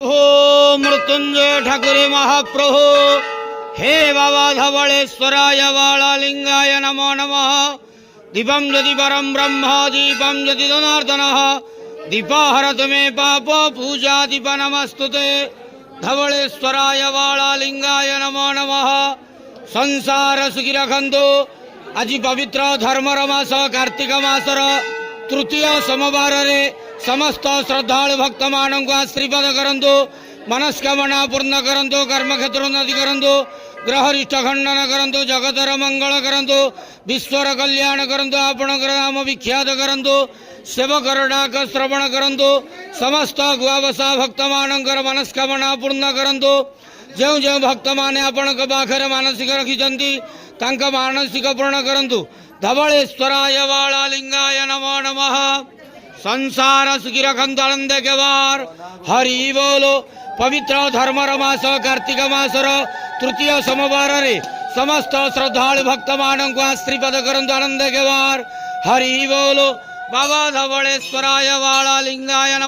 हो मृत्युंजय ठाकुरे महाप्रभु हे बाबा धवलेश्वराय वाळालिंगाय नमो नमः। दीपं यदि परं ब्रह्म दीपं यदि जनार्दनः दीपाहरत मे पाप पूजा दीप नमस्तुते। धवलेश्वराय वाळालिंगाय नमो नमः। संसार सुखी रखंतु। आज पवित्र धर्मर मास कार्तिक मासर तृतीय सोमवार रे समस्त श्रद्धालु भक्त मानक आशीर्वाद करंतु। मनस्कामना पूर्ण करंतु। कर्मक्षेत्र उन्नति करंतु। ग्रहरिष्ठ खंडन करंतु। जगतर मंगल करंतु। विश्वर कल्याण करंतु। आपणकर नाम विख्यात करंतु। सेवकर डाक श्रवण करंतु। समस्त गुआवसा भक्त मानकर मनस्कामना पूर्ण करंतु। जो जो भक्त माने आपणक पाखरे मानसिक रखिछंती तांका मानसिक पूर्ण करंतु। धवलेश्वराय वाळालिंगाय नमो नमः। संसार सुखी रखंतु आनंद के वार हरि बोलो। पवित्र धर्मर मास कार्तिक मासर तृतीय सोमवार रे समस्त श्रद्धालु भक्त मानक आशीर्वाद करंतु आनंद के वार हरि बोलो। बाबा धवलेश्वराय वाळालिंगाय नमः।